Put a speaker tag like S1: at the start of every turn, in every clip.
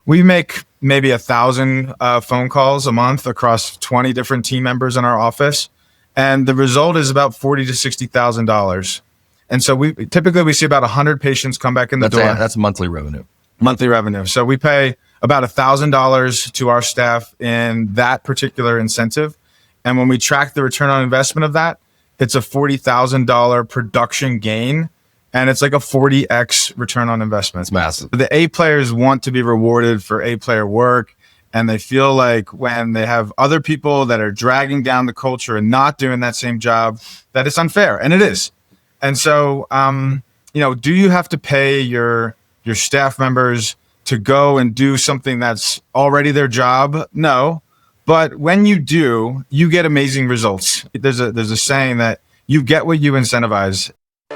S1: We make maybe 1,000 phone calls a month across 20 different team members in our office. And the result is about $40,000 to $60,000. And so we typically see about 100 patients come back in the door.
S2: That's monthly revenue.
S1: Monthly revenue. So we pay about $1,000 to our staff in that particular incentive. And when we track the return on investment of that, it's a $40,000 production gain. And it's like a 40x return on investment.
S2: It's massive.
S1: The A players want to be rewarded for A player work. And they feel like when they have other people that are dragging down the culture and not doing that same job, that it's unfair. And it is. And so, do you have to pay your staff members to go and do something that's already their job? No. But when you do, you get amazing results. There's a saying that you get what you incentivize.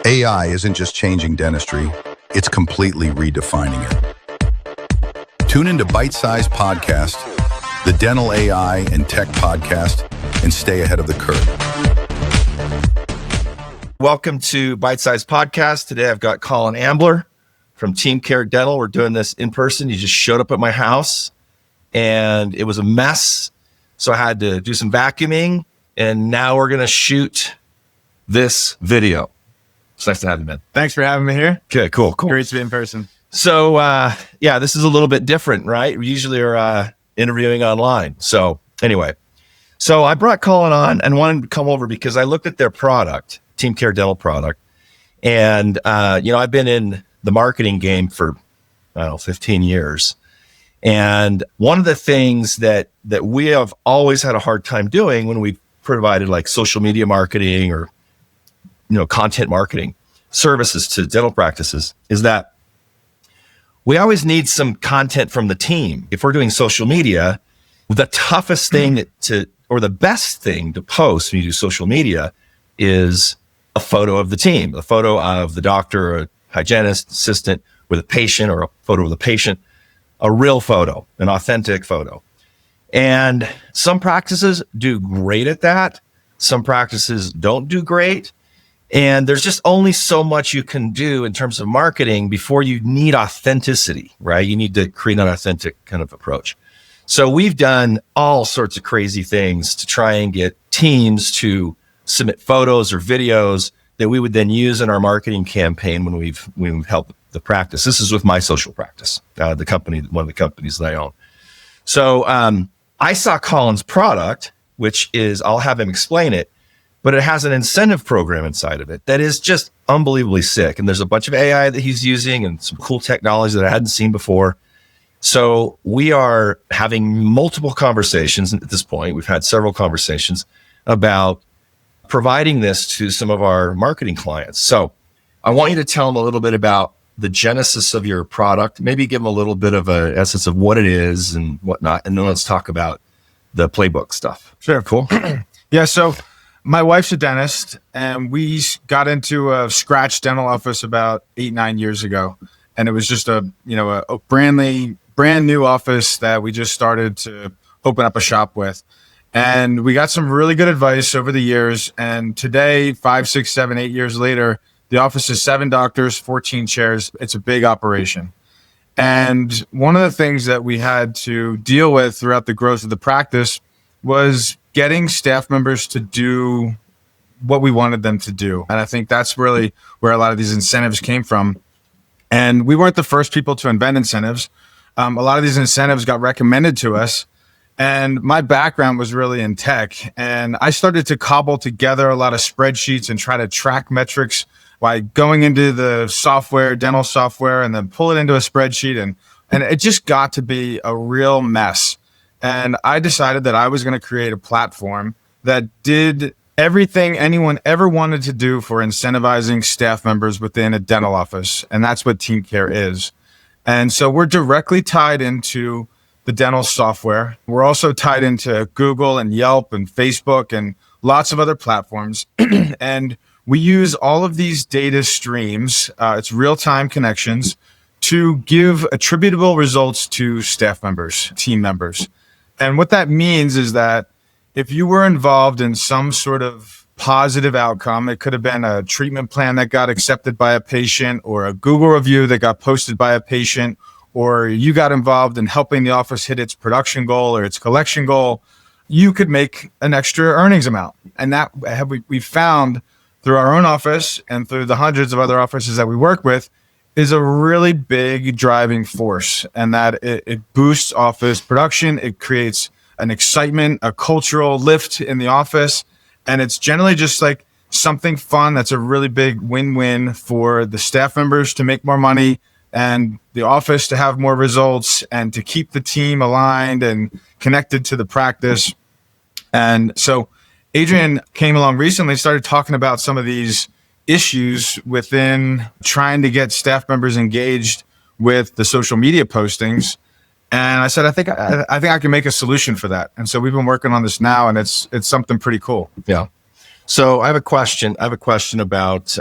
S3: AI isn't just changing dentistry, it's completely redefining it. Tune into Bite Size Podcast, the dental AI and tech podcast, and stay ahead of the curve.
S2: Welcome to Bite Size Podcast. Today I've got Colin Ambler from TeamCare Dental. We're doing this in person. He just showed up at my house and it was a mess. So I had to do some vacuuming and now we're going to shoot this video. It's nice to have you, man.
S1: Thanks for having me here.
S2: Okay, cool.
S1: Great to be in person.
S2: So, this is a little bit different, right? We usually are interviewing online. So anyway, I brought Colin on and wanted to come over because I looked at their product, TeamCare Dental product. And, I've been in the marketing game for, 15 years. And one of the things that we have always had a hard time doing when we provided like social media marketing or content marketing services to dental practices is that we always need some content from the team. If we're doing social media, the toughest thing or the best thing to post when you do social media is a photo of the team, a photo of the doctor, or a hygienist, assistant with a patient, or a photo of the patient, a real photo, an authentic photo. And some practices do great at that. Some practices don't do great. And there's just only so much you can do in terms of marketing before you need authenticity, right? You need to create an authentic kind of approach. So we've done all sorts of crazy things to try and get teams to submit photos or videos that we would then use in our marketing campaign when we've helped the practice. This is with my social practice, the company, one of the companies that I own. So I saw Colin's product, which is, I'll have him explain it, but it has an incentive program inside of it that is just unbelievably sick. And there's a bunch of AI that he's using and some cool technology that I hadn't seen before. So we are having multiple conversations at this point. We've had several conversations about providing this to some of our marketing clients. So I want you to tell them a little bit about the genesis of your product, maybe give them a little bit of an essence of what it is and whatnot. And then let's talk about the playbook stuff.
S1: Sure. Cool. Yeah. So my wife's a dentist, and we got into a scratch dental office about 8-9 years ago. And it was just a brand new office that we just started to open up a shop with. And we got some really good advice over the years. And today, 5, 6, 7, 8 years later, the office is 7 doctors, 14 chairs. It's a big operation. And one of the things that we had to deal with throughout the growth of the practice was getting staff members to do what we wanted them to do. And I think that's really where a lot of these incentives came from. And we weren't the first people to invent incentives. A lot of these incentives got recommended to us. And my background was really in tech. And I started to cobble together a lot of spreadsheets and try to track metrics by going into the software, dental software, and then pull it into a spreadsheet. And it just got to be a real mess. And I decided that I was going to create a platform that did everything anyone ever wanted to do for incentivizing staff members within a dental office. And that's what TeamCare is. And so we're directly tied into the dental software. We're also tied into Google and Yelp and Facebook and lots of other platforms. And we use all of these data streams, it's real-time connections, to give attributable results to staff members, team members. And what that means is that if you were involved in some sort of positive outcome, it could have been a treatment plan that got accepted by a patient, or a Google review that got posted by a patient, or you got involved in helping the office hit its production goal or its collection goal, you could make an extra earnings amount. And that we found through our own office and through the hundreds of other offices that we work with is a really big driving force, and that it boosts office production. It creates an excitement, a cultural lift in the office. And it's generally just like something fun that's a really big win-win for the staff members to make more money and the office to have more results and to keep the team aligned and connected to the practice. And so Adrian came along recently, started talking about some of these issues within trying to get staff members engaged with the social media postings. And I said, I think I can make a solution for that. And so we've been working on this now, and it's something pretty cool.
S2: Yeah. So I have a question. About,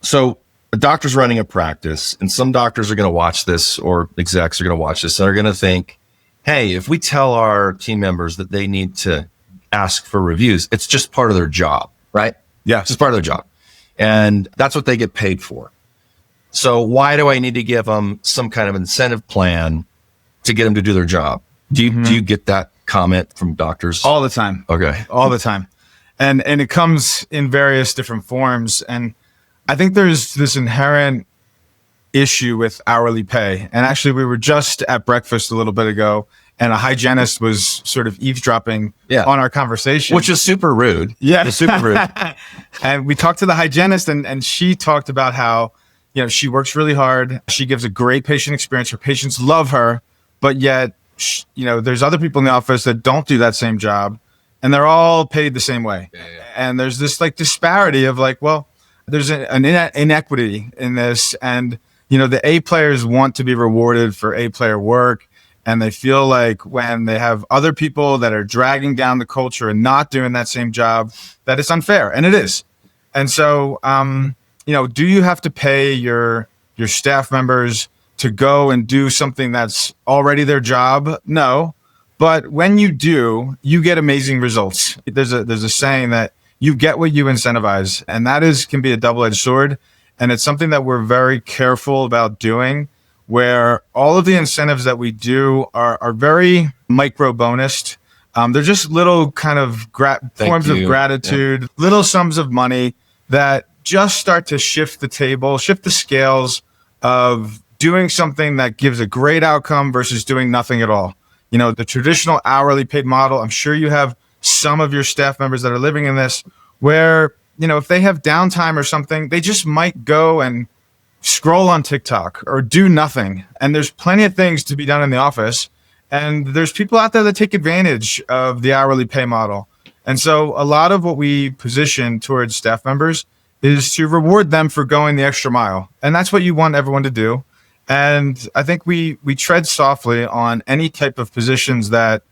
S2: so a doctor's running a practice, and some doctors are going to watch this, or execs are going to watch this, and are going to think, hey, if we tell our team members that they need to ask for reviews, it's just part of their job, right?
S1: Yeah.
S2: It's just part of their job. And that's what they get paid for. So why do I need to give them some kind of incentive plan to get them to do their job? Do you get that comment from doctors?
S1: All the time.
S2: Okay.
S1: All the time. And it comes in various different forms. And I think there's this inherent issue with hourly pay. And actually, we were just at breakfast a little bit ago, and a hygienist was sort of eavesdropping on our conversation.
S2: Which is super rude.
S1: Yeah.
S2: It's super rude.
S1: And we talked to the hygienist, and she talked about how, she works really hard. She gives a great patient experience. Her patients love her, but yet, there's other people in the office that don't do that same job, and they're all paid the same way. Yeah. And there's this disparity of there's an inequity in this. And, the A players want to be rewarded for A player work. And they feel like when they have other people that are dragging down the culture and not doing that same job, that it's unfair. And it is. And so, do you have to pay your staff members to go and do something that's already their job? No. But when you do, you get amazing results. There's a saying that you get what you incentivize, and that can be a double-edged sword. And it's something that we're very careful about doing, where all of the incentives that we do are very micro bonused. They're just little kind of forms of gratitude, little sums of money that just start to shift the scales of doing something that gives a great outcome versus doing nothing at all. The traditional hourly paid model, I'm sure you have some of your staff members that are living in this, where, if they have downtime or something, they just might go and scroll on TikTok or do nothing. And there's plenty of things to be done in the office. And there's people out there that take advantage of the hourly pay model. And so a lot of what we position towards staff members is to reward them for going the extra mile. And that's what you want everyone to do. And I think we tread softly on any type of positions that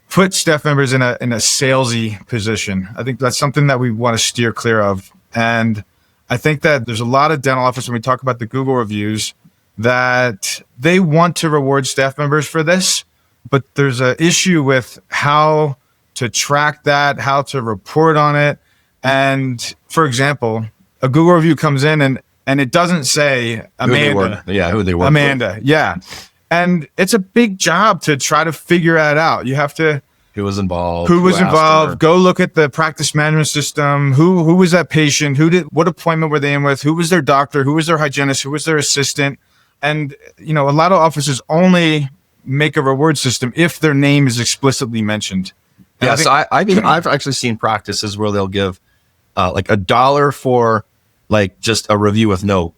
S1: put staff members in a salesy position. I think that's something that we want to steer clear of. And I think that there's a lot of dental offices, when we talk about the Google reviews, that they want to reward staff members for this, but there's an issue with how to track that, how to report on it. And for example, a Google review comes in and it doesn't say Amanda.
S2: Who they work
S1: Amanda.
S2: with.
S1: Yeah. And it's a big job to try to figure that out. You have to.
S2: Who was involved?
S1: Go look at the practice management system. Who was that patient? What appointment were they in with? Who was their doctor? Who was their hygienist? Who was their assistant? And, a lot of offices only make a reward system if their name is explicitly mentioned. And
S2: Yes, I've actually seen practices where they'll give like $1 for just a review with no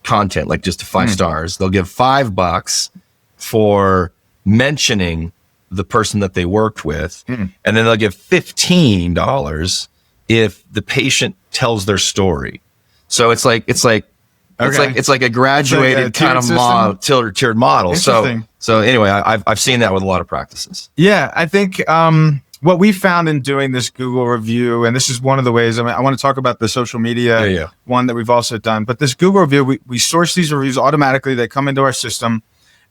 S2: content, like just 5 stars. They'll give $5 for mentioning the person that they worked with, and then they'll give $15 if the patient tells their story. So it's like a graduated kind of model, tiered model. So anyway, I've seen that with a lot of practices.
S1: Yeah, I think what we found in doing this Google review, and this is one of the ways, I want to talk about the social media one that we've also done, but this Google review, we source these reviews automatically. They come into our system,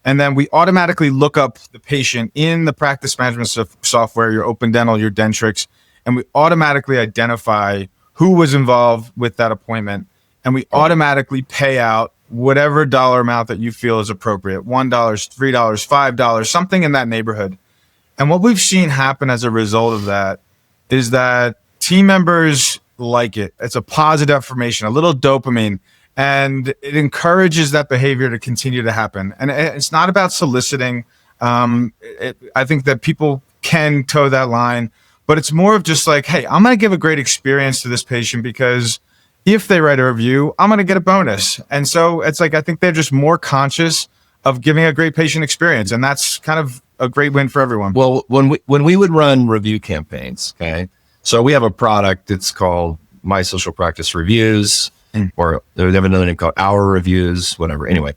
S1: and then we automatically look up the patient in the practice management software, your Open Dental, your Dentrix, and we automatically identify who was involved with that appointment, and we automatically pay out whatever dollar amount that you feel is appropriate, $1, $3, $5, something in that neighborhood. And what we've seen happen as a result of that is that team members like it. It's a positive affirmation, a little dopamine, and it encourages that behavior to continue to happen. And it's not about soliciting. I think that people can toe that line, but it's more of just like, hey, I'm going to give a great experience to this patient because if they write a review, I'm going to get a bonus. And so it's like, I think they're just more conscious of giving a great patient experience. And that's kind of a great win for everyone.
S2: Well, when we would run review campaigns, okay, so we have a product that's called My Social Practice Reviews, or they have another name called Our Reviews, whatever. Anyway,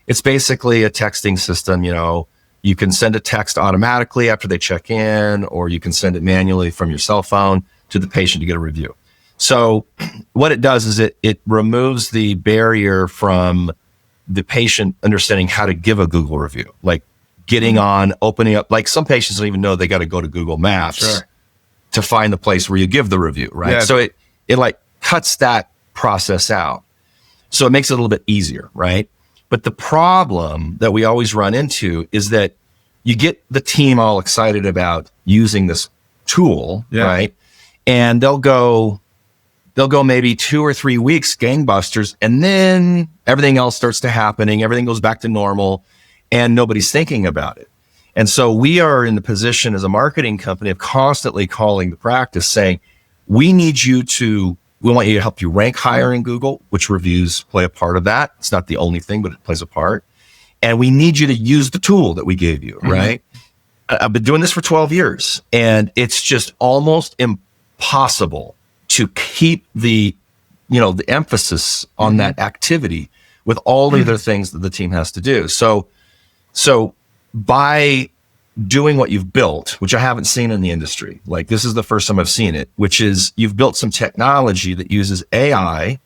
S2: it's basically a texting system. You know, you can send a text automatically after they check in, or you can send it manually from your cell phone to the patient to get a review. So what it does is it removes the barrier from the patient understanding how to give a Google review, like getting on, opening up. Like some patients don't even know they got to go to Google Maps to find the place where you give the review, right?
S1: Yeah.
S2: So it like cuts that process out. So it makes it a little bit easier, right? But the problem that we always run into is that you get the team all excited about using this tool, right? And they'll go maybe 2 or 3 weeks gangbusters, and then everything else starts to happening. Everything goes back to normal, and nobody's thinking about it. And so we are in the position as a marketing company of constantly calling the practice saying, we want you to help you rank higher in Google, which reviews play a part of that. It's not the only thing, but it plays a part. And we need you to use the tool that we gave you, right? I've been doing this for 12 years, and it's just almost impossible to keep the emphasis on that activity with all the other things that the team has to do. So by doing what you've built, which I haven't seen in the industry, like this is the first time I've seen it, which is you've built some technology that uses AI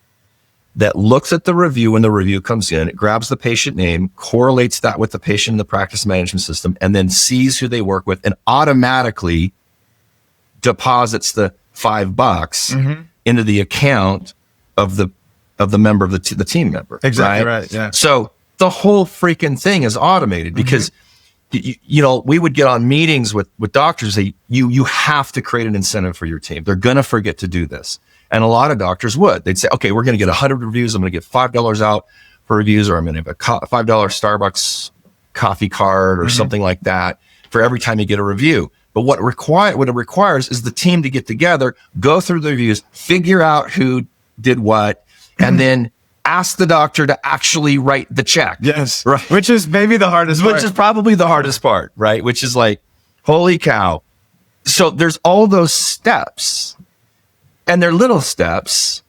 S2: that looks at the review when the review comes in, it grabs the patient name, correlates that with the patient in the practice management system, and then sees who they work with and automatically deposits the $5 into the account of the member of the team member.
S1: Exactly right. Yeah.
S2: So the whole freaking thing is automated because we would get on meetings with doctors. You have to create an incentive for your team. They're going to forget to do this. And a lot of doctors would. They'd say, okay, we're going to get 100 reviews. I'm going to get $5 out for reviews, or I'm going to have a $5 Starbucks coffee card or something like that for every time you get a review. But what it requires is the team to get together, go through the reviews, figure out who did what, and then ask the doctor to actually write the check.
S1: Yes.
S2: Right.
S1: Which is maybe the hardest part.
S2: Which is probably the hardest part, right? Which is like, holy cow. So there's all those steps, and they're little steps,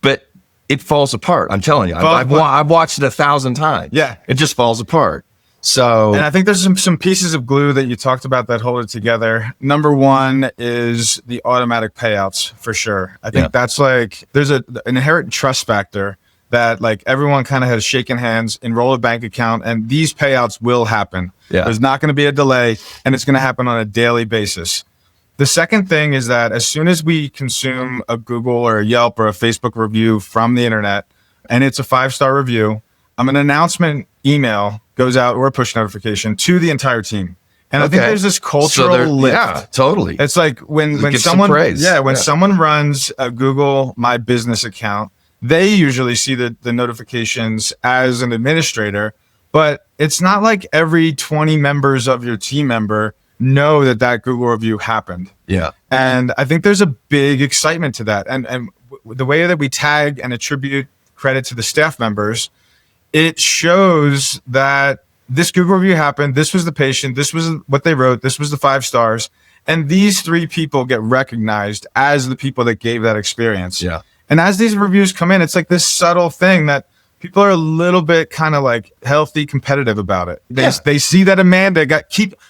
S2: but it falls apart. I'm telling you, I've watched it 1,000 times.
S1: Yeah.
S2: It just falls apart. So,
S1: and I think there's some pieces of glue that you talked about that hold it together. Number one is the automatic payouts for sure. I think that's like, there's an inherent trust factor that like everyone kind of has shaken hands, enroll a bank account, and these payouts will happen. Yeah. There's not going to be a delay, and it's going to happen on a daily basis. The second thing is that as soon as we consume a Google or a Yelp or a Facebook review from the internet, and it's a 5-star review, an announcement email goes out or a push notification to the entire team. And I think there's this cultural lift.
S2: Yeah, totally.
S1: It's like when someone runs a Google My Business account, they usually see the notifications as an administrator, but it's not like every 20 members of your team member know that Google review happened.
S2: Yeah.
S1: And I think there's a big excitement to that. And the way that we tag and attribute credit to the staff members, it shows that this Google review happened. This was the patient. This was what they wrote. This was the 5 stars. And these 3 people get recognized as the people that gave that experience.
S2: Yeah.
S1: And as these reviews come in, it's like this subtle thing that people are a little bit kind of like healthy competitive about it. They see that Amanda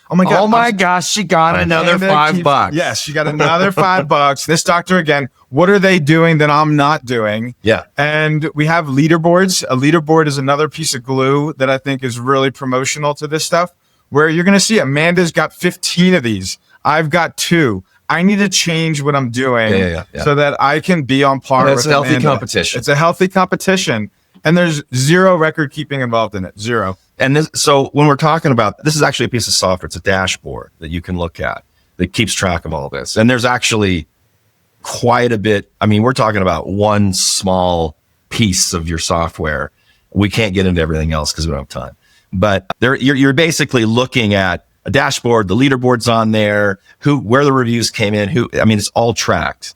S1: oh my gosh,
S2: she got another $5.
S1: Yes, she got another $5. This doctor again, what are they doing that I'm not doing?
S2: Yeah.
S1: And we have leaderboards. A leaderboard is another piece of glue that I think is really promotional to this stuff, where you're going to see Amanda's got 15 of these. I've got 2. I need to change what I'm doing so that I can be on par with
S2: It's a healthy
S1: Amanda.
S2: competition.
S1: It's a healthy competition. And there's zero record keeping involved in it. Zero.
S2: And so when we're talking about, this is actually a piece of software. It's a dashboard that you can look at that keeps track of all this. And there's actually quite a bit. I mean, we're talking about one small piece of your software. We can't get into everything else because we don't have time. But you're basically looking at a dashboard, the leaderboard's on there, where the reviews came in, it's all tracked.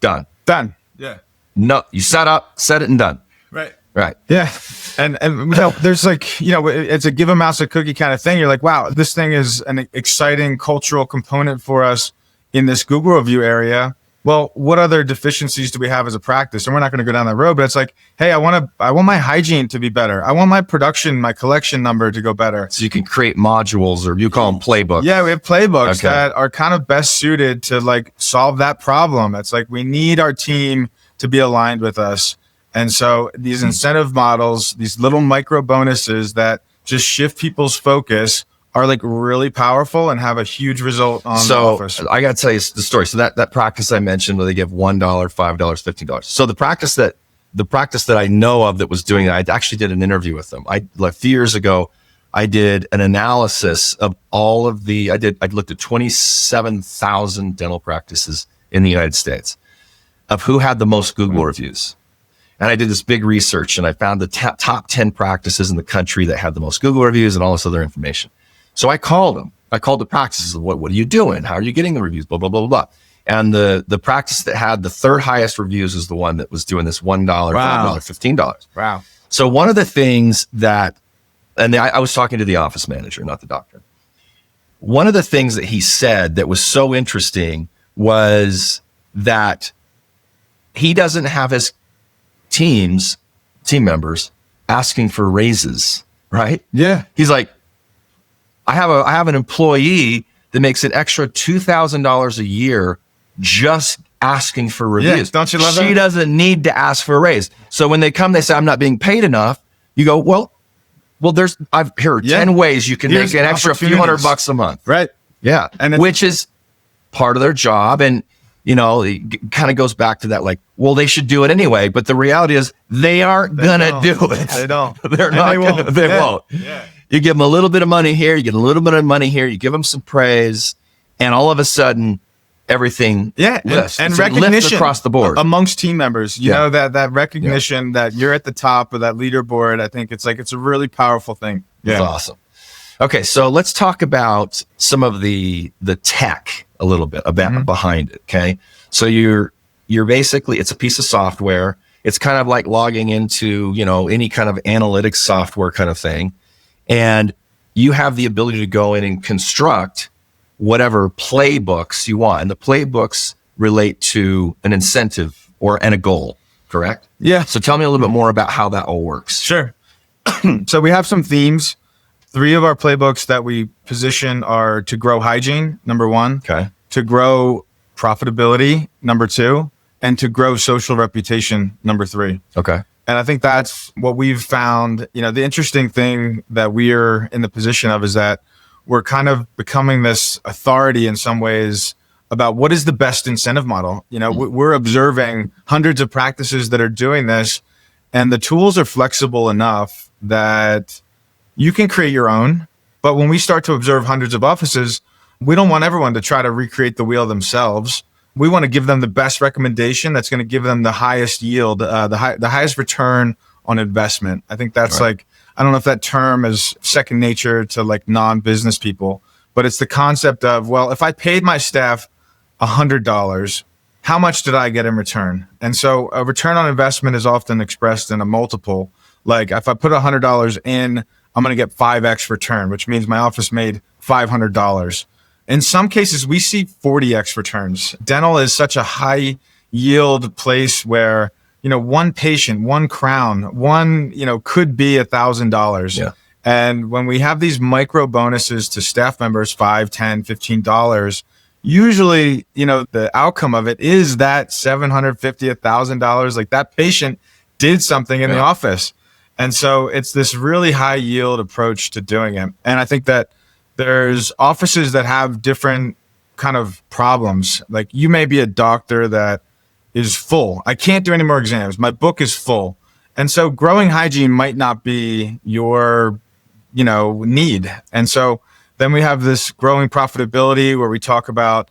S2: Done.
S1: Yeah.
S2: No, you set it and done. Right.
S1: Yeah. And there's it's a give a mouse a cookie kind of thing. You're like, wow, this thing is an exciting cultural component for us in this Google review area. Well, what other deficiencies do we have as a practice? And we're not going to go down that road, but it's like, hey, I want my hygiene to be better. I want my collection number to go better.
S2: So you can create modules, or you call them playbooks.
S1: Yeah, we have playbooks that are kind of best suited to solve that problem. It's like, we need our team to be aligned with us. And so these incentive models, these little micro bonuses that just shift people's focus are really powerful and have a huge result on the office.
S2: I got to tell you the story. So that practice I mentioned where they give $1, $5, $15. So the practice that I know of that was doing that, I actually did an interview with them. A few years ago, I did an analysis of all of I looked at 27,000 dental practices in the United States of who had the most Google reviews. And I did this big research, and I found the top 10 practices in the country that had the most Google reviews and all this other information. So I called them. I called the practices. What are you doing? How are you getting the reviews? Blah, blah, blah, blah, blah. And the practice that had the third highest reviews is the one that was doing this $1, $5, $15.
S1: Wow.
S2: So one of the things that, and I was talking to the office manager, not the doctor. One of the things that he said that was so interesting was that he doesn't have his team members asking for raises, right?
S1: Yeah.
S2: He's like, I have an employee that makes an extra $2,000 a year just asking for reviews.
S1: Yeah, don't you love that?
S2: She doesn't need to ask for a raise. So when they come, they say, I'm not being paid enough. You go, well, here are 10 ways you can make an extra few $100 a month.
S1: Right.
S2: Yeah. And which is part of their job. And, it kind of goes back to that, they should do it anyway. But the reality is they aren't going to do it.
S1: They don't.
S2: They're not going to. They won't.
S1: Yeah.
S2: You give them a little bit of money here, you get a little bit of money here, you give them some praise, and all of a sudden, everything lifts.
S1: And
S2: it's
S1: recognition
S2: lift across the board
S1: amongst team members. You know, that recognition that you're at the top of that leaderboard. I think it's a really powerful thing.
S2: Yeah. It's awesome. Okay, so let's talk about some of the tech a little bit about behind it. Okay, so you're basically, it's a piece of software. It's kind of like logging into any kind of analytics software kind of thing, and you have the ability to go in and construct whatever playbooks you want, and the playbooks relate to an incentive and a goal. Correct?
S1: Yeah.
S2: So tell me a little bit more about how that all works.
S1: Sure. So we have some themes. 3 of our playbooks that we position are to grow hygiene, number 1.
S2: Okay.
S1: To grow profitability, number 2. And to grow social reputation, number 3.
S2: Okay.
S1: And I think that's what we've found. The interesting thing that we're in the position of is that we're kind of becoming this authority in some ways about what is the best incentive model. We're observing hundreds of practices that are doing this, and the tools are flexible enough that you can create your own. But when we start to observe hundreds of offices, we don't want everyone to try to recreate the wheel themselves. We want to give them the best recommendation that's going to give them the highest yield, the highest return on investment. I think that's I don't know if that term is second nature to non-business people, but it's the concept of, well, if I paid my staff $100, how much did I get in return? And so a return on investment is often expressed in a multiple. Like if I put $100 in, I'm going to get 5x return, which means my office made $500. In some cases, we see 40x returns. Dental is such a high yield place where, one patient, one crown, could be $1,000. Yeah. And when we have these micro bonuses to staff members, $5, $10, $15, usually, the outcome of it is that $750, $1,000. Like that patient did something in the office. And so it's this really high yield approach to doing it. And I think that there's offices that have different kind of problems. Like you may be a doctor that is full. I can't do any more exams. My book is full. And so growing hygiene might not be your, need. And so then we have this growing profitability where we talk about,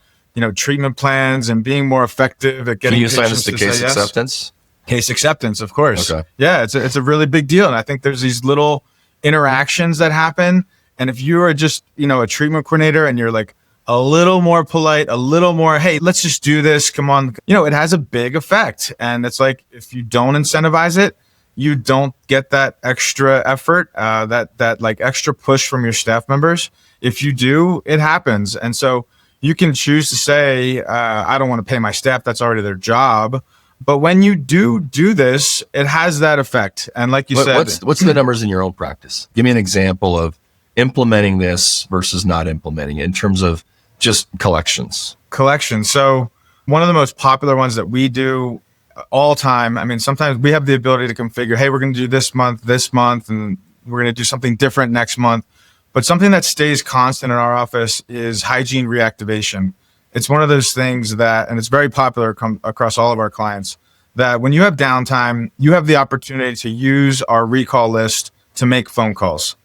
S1: treatment plans and being more effective at getting
S2: Can you assign
S1: patients
S2: this to
S1: to
S2: case
S1: say yes.
S2: acceptance?
S1: Case acceptance, of course.
S2: Okay.
S1: Yeah, it's a really big deal. And I think there's these little interactions that happen. And if you are just, a treatment coordinator and you're like a little more polite, a little more, hey, let's just do this. Come on. It has a big effect. And it's like, if you don't incentivize it, you don't get that extra effort, that like extra push from your staff members. If you do, it happens. And so you can choose to say, I don't want to pay my staff. That's already their job. But when you do this, it has that effect. And like you said,
S2: what's the numbers in your own practice? Give me an example of implementing this versus not implementing it in terms of just collections.
S1: So one of the most popular ones that we do all time. I mean, sometimes we have the ability to configure, hey, we're going to do this month, and we're going to do something different next month. But something that stays constant in our office is hygiene reactivation. It's one of those things that, and it's very popular across all of our clients, that when you have downtime, you have the opportunity to use our recall list to make phone calls.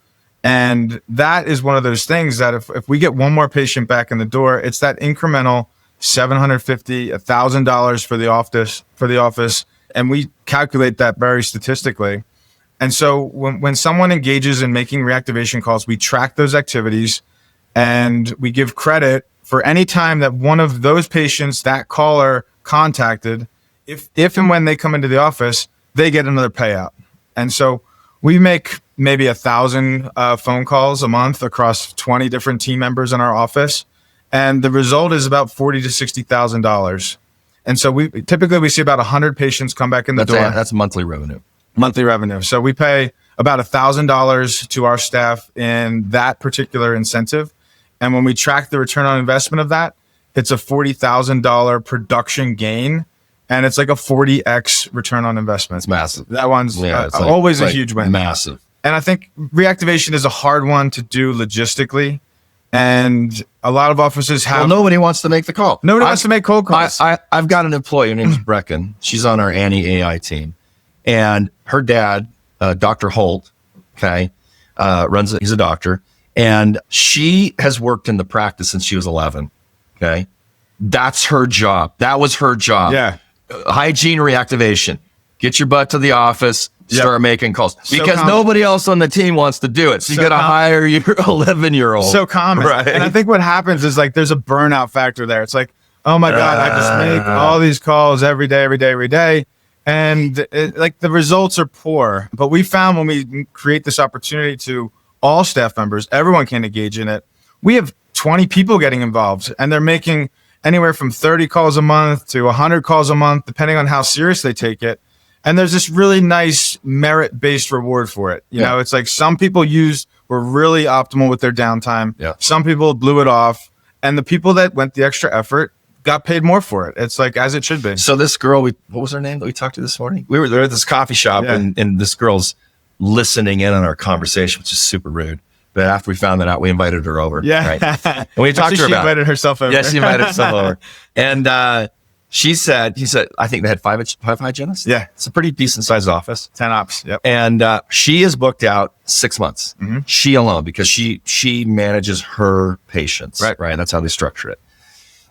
S1: And that is one of those things that if we get one more patient back in the door, it's that incremental $750, $1,000 for the office. And we calculate that very statistically. And so when someone engages in making reactivation calls, we track those activities and we give credit for any time that one of those patients, that caller contacted, if and when they come into the office, they get another payout. And so we make maybe 1,000 phone calls a month across 20 different team members in our office. And the result is about $40,000 to $60,000. And so we typically see about 100 patients come back in the door.
S2: That's monthly revenue.
S1: Monthly revenue. So we pay about $1,000 to our staff in that particular incentive. And when we track the return on investment of that, it's a $40,000 production gain. And it's like a 40x return on investment.
S2: It's massive.
S1: That one's always a huge win.
S2: Massive.
S1: And I think reactivation is a hard one to do logistically. And a lot of offices have...
S2: Well, nobody wants to make the call.
S1: Nobody wants to make cold calls.
S2: I've got an employee. Her name's Brecken. She's on our Annie AI team. And her dad, Dr. Holt, he's a doctor. And she has worked in the practice since she was 11. Okay. That's her job. That was her job.
S1: Yeah.
S2: Hygiene reactivation. Get your butt to the office. Start making calls because nobody else on the team wants to do it. So you got to hire your 11-year-old.
S1: So common. Right. And I think what happens is like there's a burnout factor there. It's like, oh my God, I just make all these calls every day. And the results are poor. But we found when we create this opportunity to all staff members, everyone can engage in it. We have 20 people getting involved and they're making anywhere from 30 calls a month to 100 calls a month, depending on how serious they take it. And there's this really nice merit-based reward for it. You know, it's like some people were really optimal with their downtime. Yeah. Some people blew it off. And the people that went the extra effort got paid more for it. It's like, as it should be.
S2: So this girl, what was her name that we talked to this morning? We were there at this coffee shop and this girl's listening in on our conversation, which is super rude. But after we found that out, we invited her over. Yeah. Right? And we talked to her about it.
S1: She invited herself over.
S2: Yeah, she invited herself over. And he said, I think they had five hygienists.
S1: Yeah.
S2: It's a pretty decent sized office.
S1: 10 ops. Yep.
S2: And she is booked out 6 months. Mm-hmm. She alone, because she manages her patients. Right. That's how they structure it.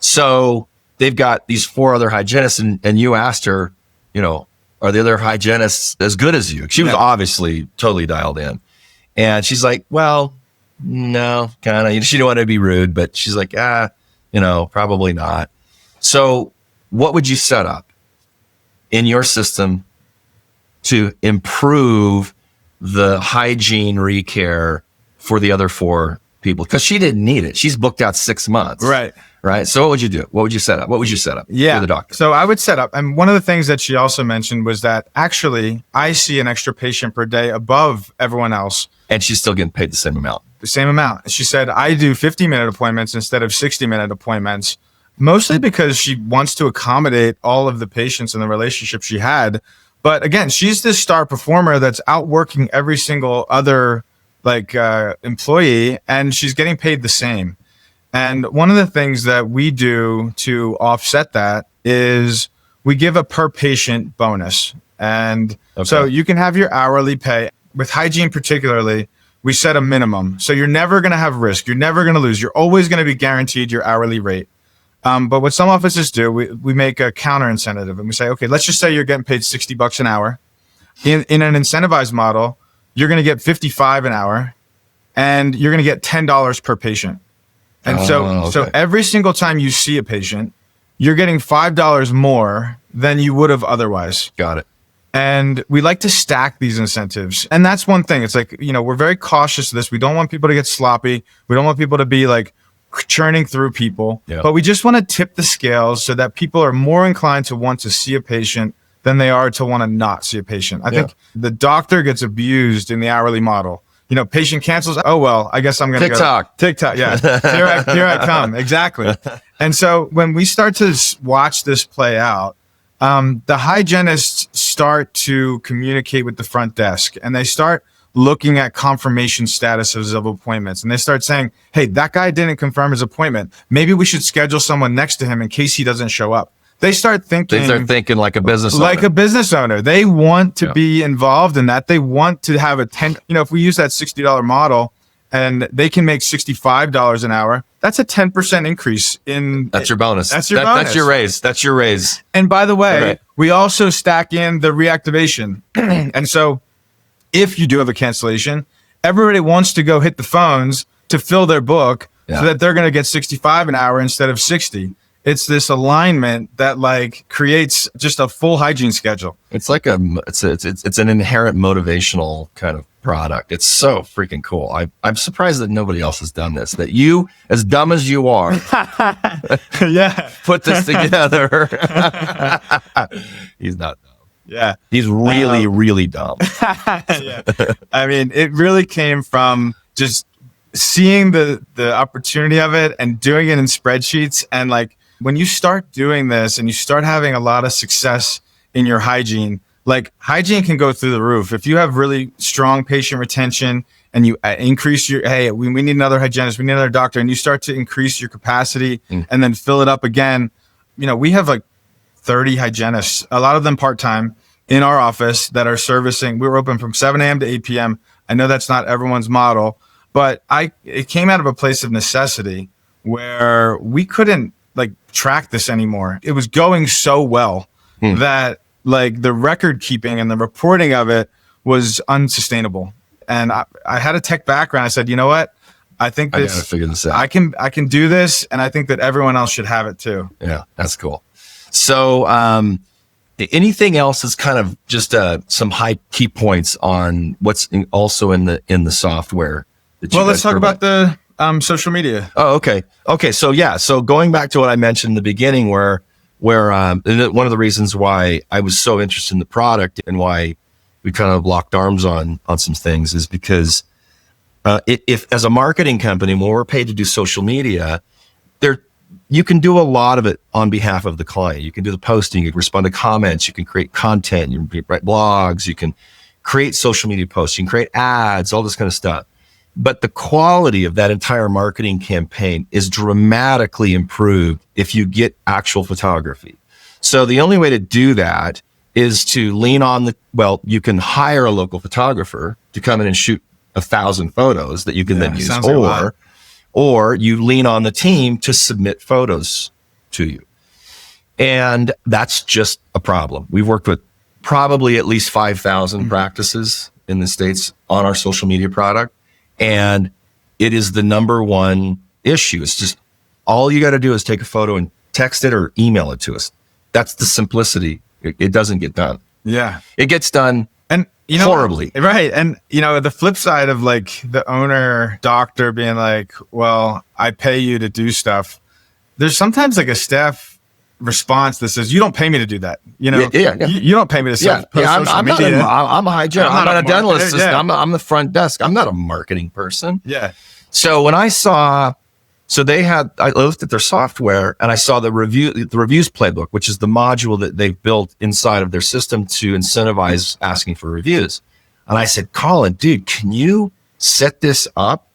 S2: So they've got these 4 other hygienists and you asked her, are the other hygienists as good as you? She was obviously totally dialed in. And she's like, well, no, kind of. She didn't want to be rude, but she's like, probably not. So what would you set up in your system to improve the hygiene recare for the other 4 people? Because she didn't need it. She's booked out 6 months. Right. So what would you do? What would you set up?
S1: Yeah.
S2: For the doctor?
S1: So I would set up. And one of the things that she also mentioned was that actually I see an extra patient per day above everyone else.
S2: And she's still getting paid the same amount.
S1: She said, I do 50-minute appointments instead of 60-minute appointments, mostly because she wants to accommodate all of the patients in the relationship she had. But again, she's this star performer that's outworking every single other employee, and she's getting paid the same. And one of the things that we do to offset that is we give a per patient bonus. And
S2: Okay.
S1: so you can have your hourly pay. With hygiene particularly, we set a minimum. So you're never going to have risk. You're never going to lose. You're always going to be guaranteed your hourly rate. But what some offices do, we make a counter incentive, and we say, okay, let's just say you're getting paid $60 an hour. In an incentivized model, you're going to get $55 an hour, and you're going to get $10 per patient. And so every single time you see a patient, you're getting $5 more than you would have otherwise.
S2: Got it.
S1: And we like to stack these incentives. And that's one thing. It's like, we're very cautious of this. We don't want people to get sloppy. We don't want people to be like churning through people.
S2: Yeah.
S1: But we just want to tip the scales so that people are more inclined to want to see a patient than they are to want to not see a patient. I think the doctor gets abused in the hourly model. Patient cancels. Oh, well, I guess I'm going to go. TikTok. Yeah. Here I come. Exactly. And so when we start to watch this play out, the hygienists start to communicate with the front desk, and they start looking at confirmation statuses of appointments. And they start saying, hey, that guy didn't confirm his appointment. Maybe we should schedule someone next to him in case he doesn't show up. They start thinking
S2: like a business owner.
S1: Like a business owner. They want to be involved in that. They want to have if we use that $60 model and they can make $65 an hour, that's a 10% increase in.
S2: That's your bonus.
S1: That's your bonus.
S2: That's your raise.
S1: And by the way, we also stack in the reactivation. And so if you do have a cancellation, everybody wants to go hit the phones to fill their book so that they're going to get 65 an hour instead of 60. It's this alignment that creates just a full hygiene schedule.
S2: It's like it's an inherent motivational kind of product. It's so freaking cool. I'm surprised that nobody else has done this. That you, as dumb as you are, put this together. He's not dumb.
S1: Yeah,
S2: he's really, really dumb.
S1: Yeah. I mean, it really came from just seeing the opportunity of it and doing it in spreadsheets. And when you start doing this and you start having a lot of success in your hygiene, hygiene can go through the roof. If you have really strong patient retention and you increase we need another hygienist, we need another doctor, and you start to increase your capacity and then fill it up again. We have 30 hygienists, a lot of them part-time in our office that are servicing. We were open from 7 a.m. to 8 p.m. I know that's not everyone's model, but it came out of a place of necessity where we couldn't track this anymore. It was going so well that the record keeping and the reporting of it was unsustainable. And I had a tech background. I said, you know what? I think
S2: I gotta figure this out.
S1: I can do this, and I think that everyone else should have it too.
S2: Yeah, that's cool. So anything else is kind of just some high key points on what's also in the software that you
S1: let's talk about the social media.
S2: Oh, okay. So going back to what I mentioned in the beginning, where one of the reasons why I was so interested in the product and why we kind of locked arms on some things is because if as a marketing company, when we're paid to do social media, you can do a lot of it on behalf of the client. You can do the posting, you can respond to comments, you can create content, you can write blogs, you can create social media posts, you can create ads, all this kind of stuff. But the quality of that entire marketing campaign is dramatically improved if you get actual photography. So the only way to do that is to lean on you can hire a local photographer to come in and shoot 1,000 photos that you can then use, or you lean on the team to submit photos to you. And that's just a problem. We've worked with probably at least 5,000 practices in the States on our social media product. And it is the number one issue. It's just all you got to do is take a photo and text it or email it to us. That's the simplicity. It doesn't get done. Yeah. It gets done and horribly.
S1: Right. And the flip side of the owner doctor being well, I pay you to do stuff. There's sometimes a staff response that says, you don't pay me to do that. You don't pay me to post social media.
S2: I'm a hygienist. I'm not a dental assistant. I'm the front desk. I'm not a marketing person.
S1: Yeah.
S2: So when I looked at their software and I saw the reviews playbook, which is the module that they've built inside of their system to incentivize asking for reviews. And I said, Colin, dude, can you set this up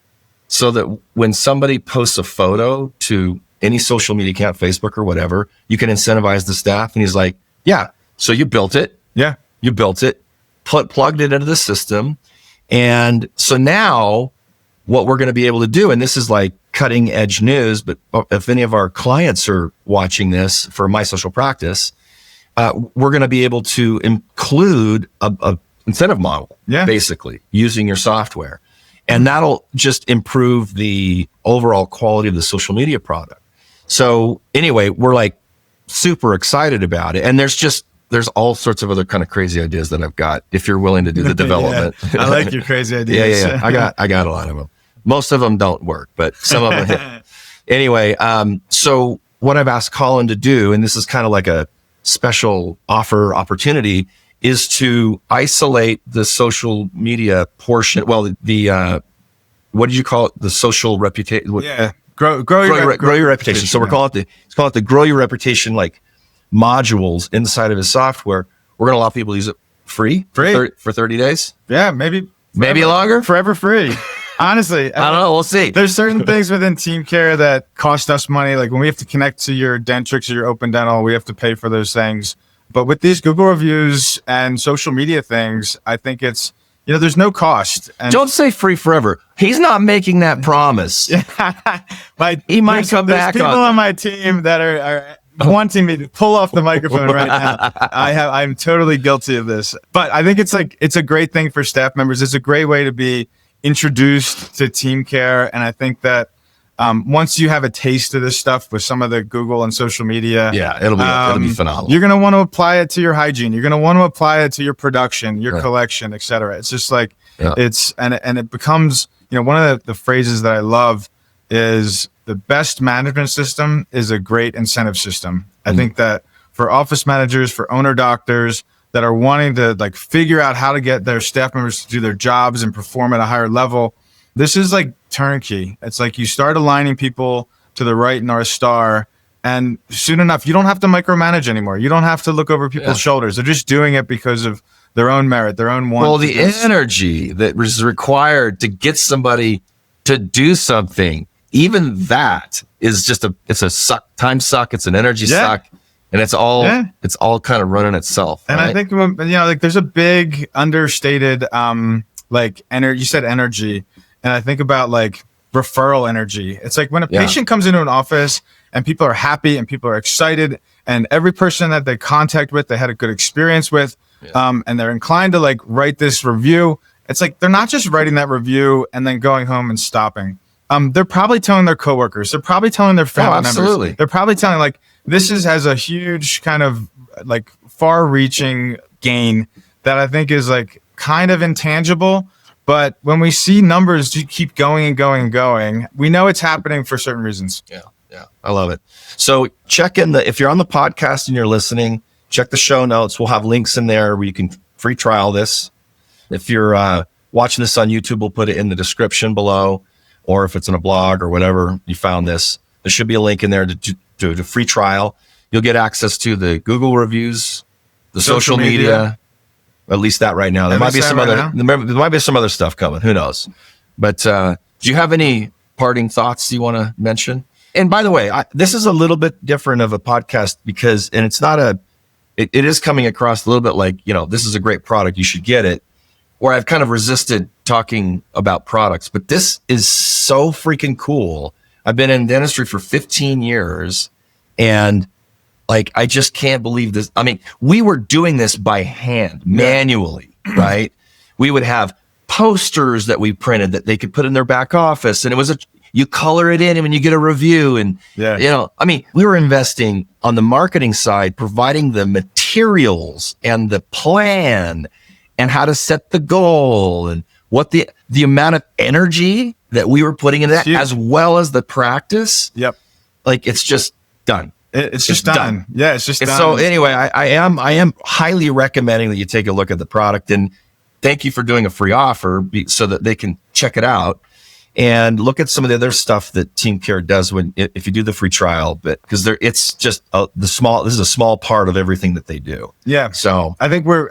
S2: so that when somebody posts a photo to any social media account, Facebook or whatever, you can incentivize the staff? And he's like, yeah. So you built it.
S1: Yeah.
S2: You built it, plugged it into the system. And so now what we're going to be able to do, and this is like cutting edge news, but if any of our clients are watching this for My Social Practice, we're going to be able to include a incentive model, basically, using your software. And that'll just improve the overall quality of the social media product. So anyway, we're like super excited about it. And there's all sorts of other kind of crazy ideas that I've got if you're willing to do the development.
S1: I like your crazy ideas.
S2: Yeah. I got a lot of them. Most of them don't work, but some of them hit. Anyway, so what I've asked Colin to do, and this is kind of like a special opportunity, is to isolate the social media portion. Well, the what did you call it? The social reputation.
S1: Yeah, grow your reputation.
S2: So we're calling it the grow your reputation like modules inside of his software. We're going to allow people to use it free for 30 days.
S1: Yeah, maybe
S2: longer.
S1: Forever free. Honestly,
S2: I don't know. We'll see.
S1: There's certain things within TeamCare that cost us money. Like when we have to connect to your Dentrix or your Open Dental, we have to pay for those things. But with these Google reviews and social media things, I think it's, there's no cost. And
S2: don't say free forever. He's not making that promise. He might come back.
S1: There's people on my team that are wanting me to pull off the microphone right now. I'm totally guilty of this. But I think it's a great thing for staff members. It's a great way to be introduced to TeamCare. And I think that once you have a taste of this stuff with some of the Google and social media,
S2: it'll be phenomenal.
S1: You're going to want to apply it to your hygiene. You're going to want to apply it to your production, your collection, etc. It's just like and it becomes, one of the phrases that I love is the best management system is a great incentive system. I think that for office managers, for owner doctors that are wanting to like figure out how to get their staff members to do their jobs and perform at a higher level, this is like turnkey. It's like you start aligning people to the right North Star, and soon enough, you don't have to micromanage anymore. You don't have to look over people's shoulders. They're just doing it because of their own merit, their own want.
S2: Well, the energy that is required to get somebody to do something, even that is just it's a time suck. It's an energy suck. And it's all kind of running itself.
S1: And I think, like there's a big understated, like energy, you said energy. And I think about like referral energy. It's like when a patient comes into an office and people are happy and people are excited and every person that they contact with, they had a good experience with, and they're inclined to like write this review. It's like, they're not just writing that review and then going home and stopping. They're probably telling their coworkers, they're probably telling their family members. They're probably telling like, this has a huge kind of like far reaching gain that I think is like kind of intangible. But when we see numbers keep going and going and going, we know it's happening for certain reasons.
S2: Yeah. I love it. So check if you're on the podcast and you're listening, check the show notes. We'll have links in there where you can free trial this. If you're watching this on YouTube, we'll put it in the description below, or if it's in a blog or whatever you found this, there should be a link in there to free trial. You'll get access to the Google reviews, the social media. At least that right now. There might be some other stuff coming. Who knows? But do you have any parting thoughts you want to mention? And by the way, this is a little bit different of a podcast because, and it's not it is coming across a little bit like, this is a great product, you should get it. Or I've kind of resisted talking about products, but this is so freaking cool. I've been in dentistry for 15 years and like, I just can't believe this. I mean, we were doing this by hand, manually, right? We would have posters that we printed that they could put in their back office. And it was you color it in and when you get a review and, I mean, we were investing on the marketing side, providing the materials and the plan and how to set the goal and what the amount of energy that we were putting into that, as well as the practice.
S1: Yep.
S2: Like it's just done.
S1: It's just done. Yeah, it's just done.
S2: So anyway, I am highly recommending that you take a look at the product, and thank you for doing a free offer so that they can check it out and look at some of the other stuff that TeamCare does if you do the free trial. But because it's just this is a small part of everything that they do. Yeah. So
S1: I think we're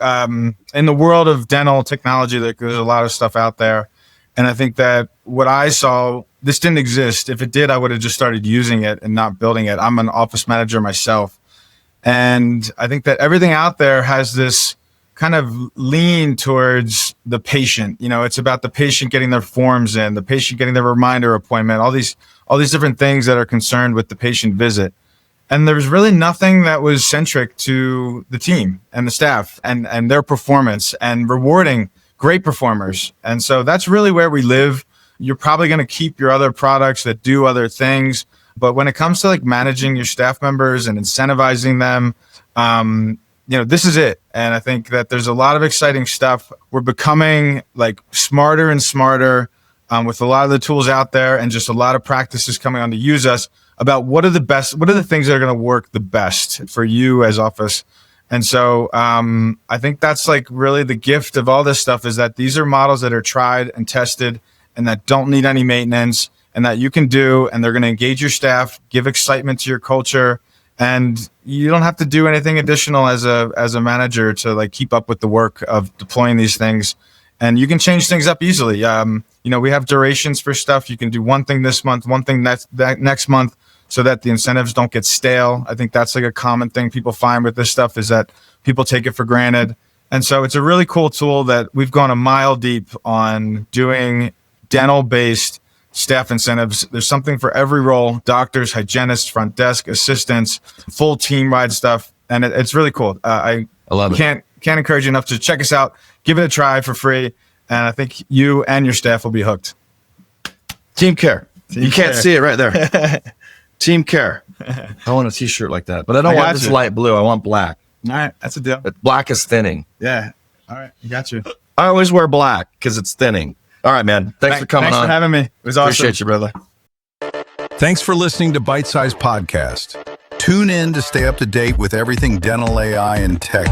S1: in the world of dental technology. There's a lot of stuff out there, and I think that what I saw. This didn't exist. If it did, I would have just started using it and not building it. I'm an office manager myself. And I think that everything out there has this kind of lean towards the patient. It's about the patient getting their forms in, the patient getting their reminder appointment, all these different things that are concerned with the patient visit. And there was really nothing that was centric to the team and the staff and their performance and rewarding great performers. And so that's really where we live. You're probably going to keep your other products that do other things. But when it comes to like managing your staff members and incentivizing them, this is it. And I think that there's a lot of exciting stuff. We're becoming like smarter and smarter with a lot of the tools out there and just a lot of practices coming on to use us about what are the things that are going to work the best for you as office. And so I think that's like really the gift of all this stuff is that these are models that are tried and tested and that don't need any maintenance and that you can do, and they're going to engage your staff, give excitement to your culture. And you don't have to do anything additional as a manager to like keep up with the work of deploying these things. And you can change things up easily. We have durations for stuff. You can do one thing this month, one thing next month, so that the incentives don't get stale. I think that's like a common thing people find with this stuff is that people take it for granted. And so it's a really cool tool that we've gone a mile deep on doing dental-based staff incentives. There's something for every role: doctors, hygienists, front desk assistants, full team ride stuff. And it's really cool. I love it. Can't encourage you enough to check us out. Give it a try for free. And I think you and your staff will be hooked.
S2: TeamCare. You can't see it right there. TeamCare. I want a t-shirt like that, but I don't want this light blue. I want black.
S1: All right. That's a deal.
S2: But black is thinning.
S1: Yeah. All right. You got you.
S2: I always wear black because it's thinning. All right, man. Thanks for coming on.
S1: Thanks for having me. It was awesome.
S2: Appreciate you, brother.
S3: Thanks for listening to Bite Size Podcast. Tune in to stay up to date with everything dental AI and tech